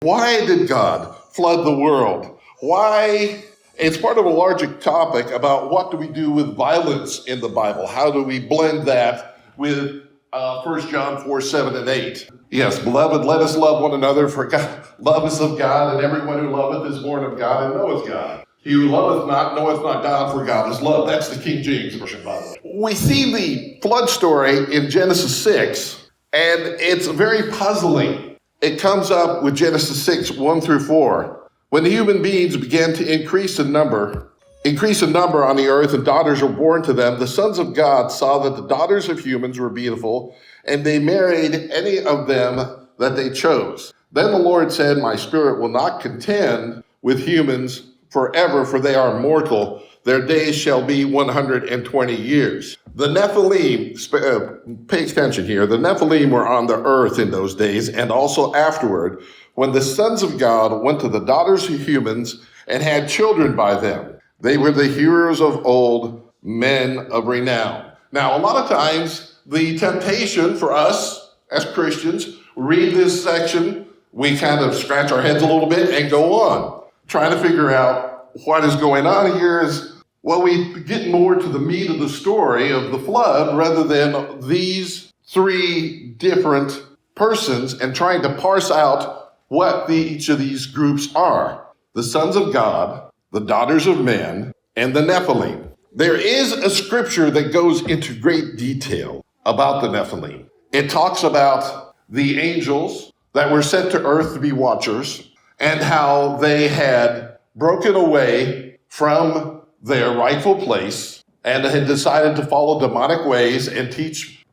Why did God flood the world? Why? It's part of a larger topic about what do we do with violence in the Bible? How do we blend that with 1 John 4, 7, and 8? Yes, beloved, let us love one another, for God, love is of God, and everyone who loveth is born of God and knoweth God. He who loveth not knoweth not God, for God is love. That's the King James Version, by the way. We see the flood story in Genesis 6, and it's very puzzling. It comes up with Genesis 6, 1 through 4. When the human beings began to increase in number on the earth, and daughters were born to them, the sons of God saw that the daughters of humans were beautiful, and they married any of them that they chose. Then the Lord said, my spirit will not contend with humans forever, for they are mortal. Their days shall be 120 years. The Nephilim, pay attention here, the Nephilim were on the earth in those days, and also afterward, when the sons of God went to the daughters of humans and had children by them. They were the heroes of old, men of renown. Now, a lot of times, the temptation for us as Christians, read this section, we kind of scratch our heads a little bit and go on, trying to figure out what is going on here is, well, we get more to the meat of the story of the flood rather than these three different persons and trying to parse out what each of these groups are. The sons of God, the daughters of men, and the Nephilim. There is a scripture that goes into great detail about the Nephilim. It talks about the angels that were sent to earth to be watchers and how they had broken away from their rightful place and had decided to follow demonic ways and teach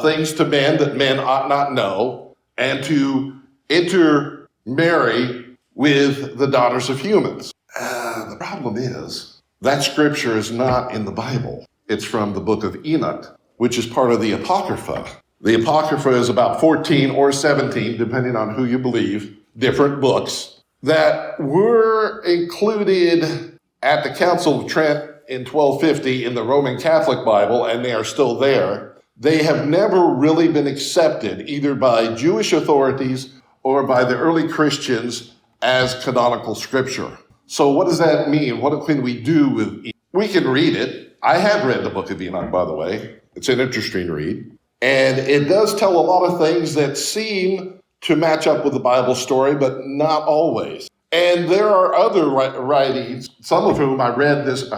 things to men that men ought not know, and to intermarry with the daughters of humans. The problem is that scripture is not in the Bible. It's from the book of Enoch, which is part of the Apocrypha. The Apocrypha is about 14 or 17, depending on who you believe, different books that were included at the Council of Trent in 1250 in the Roman Catholic Bible, and they are still there. They have never really been accepted either by Jewish authorities or by the early Christians as canonical scripture. So what does that mean? What can we do with Enoch? We can read it. I have read the book of Enoch, by the way. It's an interesting read. And it does tell a lot of things that seem to match up with the Bible story, but not always. And there are other writings, some of whom I read this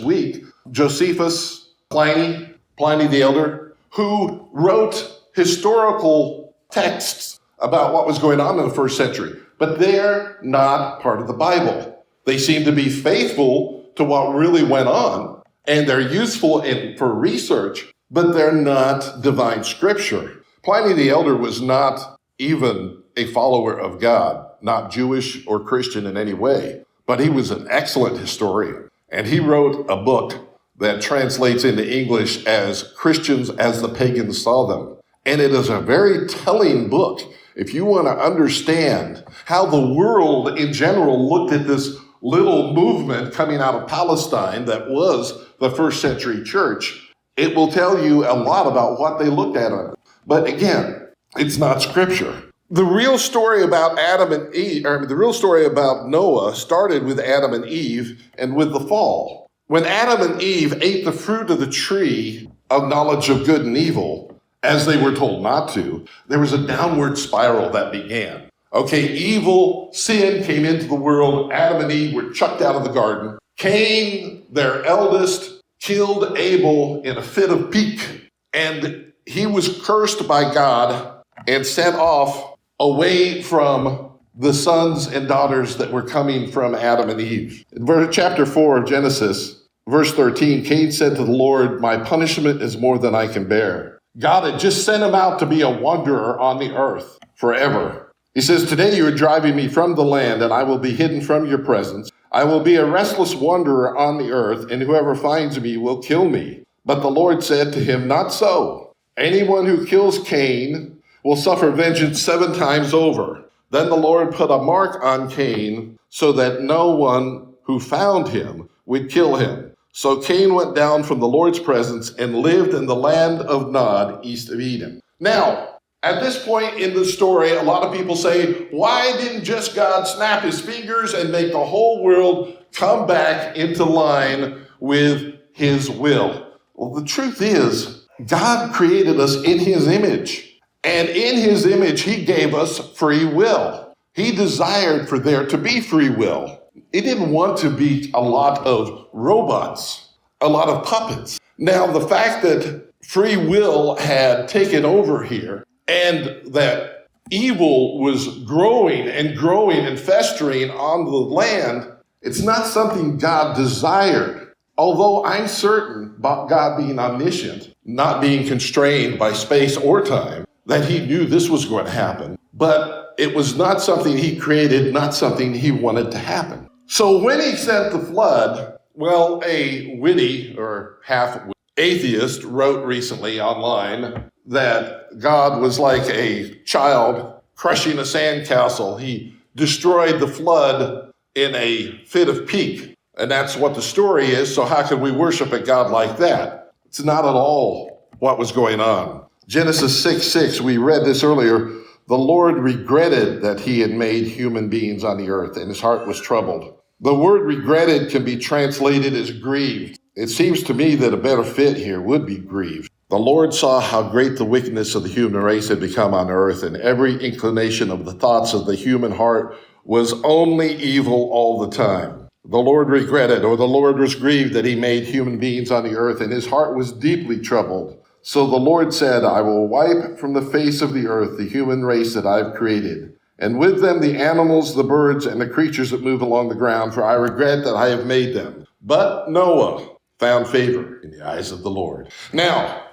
week. Josephus, Pliny the Elder, who wrote historical texts about what was going on in the first century. But they're not part of the Bible. They seem to be faithful to what really went on, and they're useful for research, but they're not divine scripture. Pliny the Elder was not even a follower of God, not Jewish or Christian in any way, but he was an excellent historian. And he wrote a book that translates into English as Christians as the Pagans Saw Them. And it is a very telling book if you want to understand how the world in general looked at this little movement coming out of Palestine that was the first century church. It will tell you a lot about what they looked at on it. But again, it's not scripture. The real story about the real story about Noah started with Adam and Eve and with the fall. When Adam and Eve ate the fruit of the tree of knowledge of good and evil, as they were told not to, there was a downward spiral that began. Evil, sin came into the world. Adam and Eve were chucked out of the garden. Cain, their eldest, killed Abel in a fit of pique, and he was cursed by God and sent off away from the sons and daughters that were coming from Adam and Eve. In chapter 4 of Genesis, verse 13, Cain said to the Lord, my punishment is more than I can bear. God had just sent him out to be a wanderer on the earth forever. He says, today you are driving me from the land, and I will be hidden from your presence. I will be a restless wanderer on the earth, and whoever finds me will kill me. But the Lord said to him, not so. Anyone who kills Cain will suffer vengeance 7 times over. Then the Lord put a mark on Cain so that no one who found him would kill him. So Cain went down from the Lord's presence and lived in the land of Nod, east of Eden. Now, At this point in the story, a lot of people say, why didn't just God snap his fingers and make the whole world come back into line with his will? Well, the truth is, God created us in his image. And in his image, he gave us free will. He desired for there to be free will. He didn't want to be a lot of robots, a lot of puppets. Now, the fact that free will had taken over here and that evil was growing and festering on the land, it's not something God desired. Although I'm certain about God being omniscient, not being constrained by space or time, that he knew this was going to happen. But it was not something he created, not something he wanted to happen. So when he sent the flood, well, a witty or half atheist wrote recently online that God was like a child crushing a sandcastle. He destroyed the flood in a fit of pique. And that's what the story is. So how can we worship a God like that? It's not at all what was going on. Genesis 6:6, we read this earlier. The Lord regretted that he had made human beings on the earth, and his heart was troubled. The word regretted can be translated as grieved. It seems to me that a better fit here would be grieved. The Lord saw how great the wickedness of the human race had become on earth, and every inclination of the thoughts of the human heart was only evil all the time. The Lord regretted, or the Lord was grieved that he made human beings on the earth, and his heart was deeply troubled. So the Lord said, I will wipe from the face of the earth the human race that I've created, and with them the animals, the birds, and the creatures that move along the ground, for I regret that I have made them. But Noah found favor in the eyes of the Lord. Now,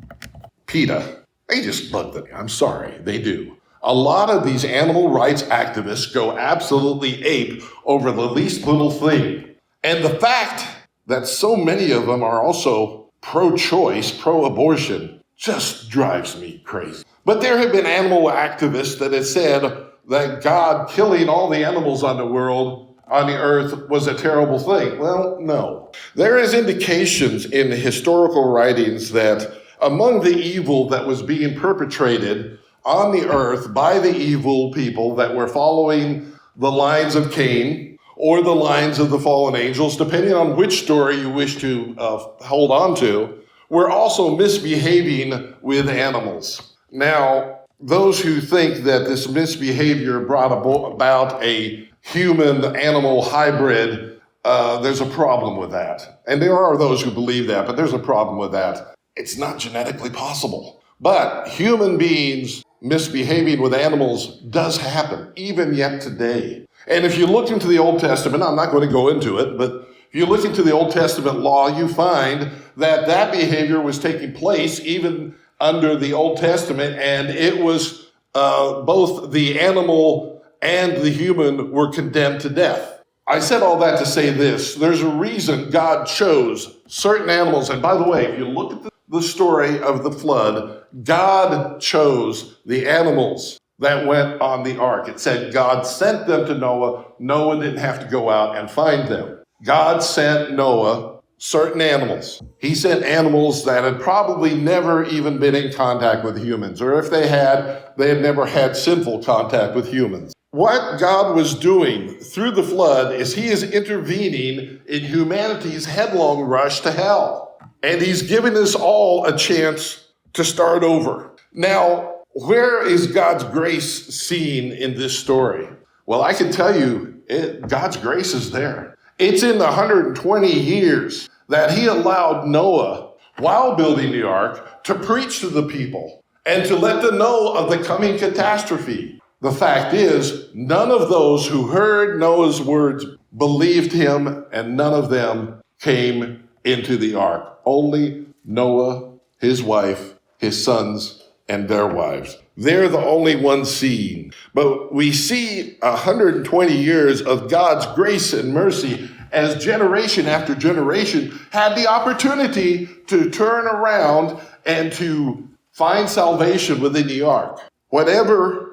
PETA, they just love them. I'm sorry, they do. A lot of these animal rights activists go absolutely ape over the least little thing. And the fact that so many of them are also pro-choice, pro-abortion, just drives me crazy. But there have been animal activists that have said that God killing all the animals on the earth was a terrible thing. Well, no. There is indications in historical writings that among the evil that was being perpetrated on the earth by the evil people that were following the lines of Cain or the lines of the fallen angels, depending on which story you wish to hold on to, were also misbehaving with animals. Now, those who think that this misbehavior brought about a human-animal hybrid, there's a problem with that. And there are those who believe that, but there's a problem with that. It's not genetically possible. But human beings misbehaving with animals does happen, even yet today. And if you look into the Old Testament, I'm not going to go into it, but if you look into the Old Testament law, you find that that behavior was taking place even under the Old Testament, and it was both the animal and the human were condemned to death. I said all that to say this. There's a reason God chose certain animals. And by the way, if you look at the story of the flood, God chose the animals that went on the ark. It said God sent them to Noah. Noah didn't have to go out and find them. God sent Noah certain animals. He sent animals that had probably never even been in contact with humans, or if they had never had sinful contact with humans. What God was doing through the flood is he is intervening in humanity's headlong rush to hell. And he's giving us all a chance to start over. Now, where is God's grace seen in this story? Well, I can tell you, God's grace is there. It's in the 120 years that he allowed Noah, while building the ark, to preach to the people and to let them know of the coming catastrophe. The fact is, none of those who heard Noah's words believed him, and none of them came into the ark. Only Noah, his wife, his sons, and their wives. They're the only ones seen. But we see 120 years of God's grace and mercy as generation after generation had the opportunity to turn around and to find salvation within the ark. Whatever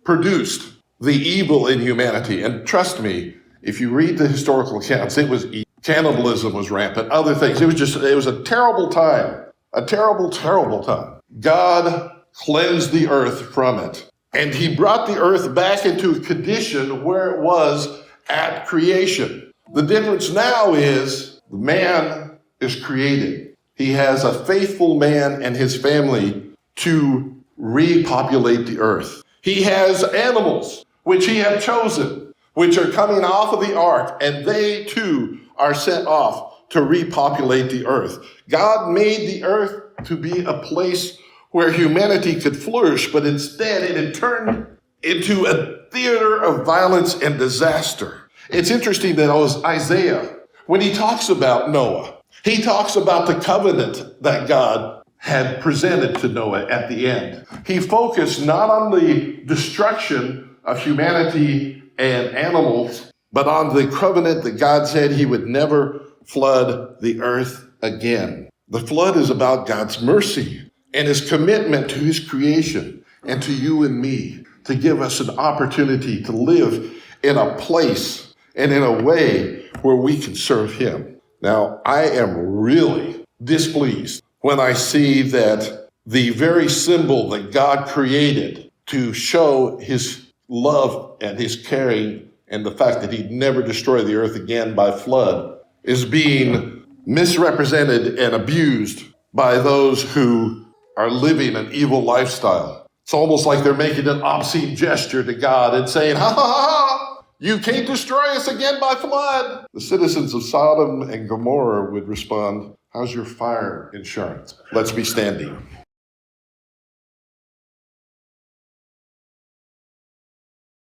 produced the evil in humanity, and trust me, if you read the historical accounts, it was cannibalism was rampant, other things. It was a terrible time. a terrible, terrible time. God cleansed the earth from it. And he brought the earth back into a condition where it was at creation. The difference now is the man is created. He has a faithful man and his family to repopulate the earth. He has animals, which he had chosen, which are coming off of the ark, and they too are sent off to repopulate the earth. God made the earth to be a place where humanity could flourish, but instead it had turned into a theater of violence and disaster. It's interesting that Isaiah, when he talks about Noah, he talks about the covenant that God had presented to Noah at the end. He focused not on the destruction of humanity and animals, but on the covenant that God said he would never flood the earth again. The flood is about God's mercy and his commitment to his creation and to you and me to give us an opportunity to live in a place and in a way where we can serve him. Now, I am really displeased when I see that the very symbol that God created to show his love and his caring and the fact that he'd never destroy the earth again by flood is being misrepresented and abused by those who are living an evil lifestyle. It's almost like they're making an obscene gesture to God and saying, ha ha ha ha, you can't destroy us again by flood. The citizens of Sodom and Gomorrah would respond, how's your fire insurance? Let's be standing.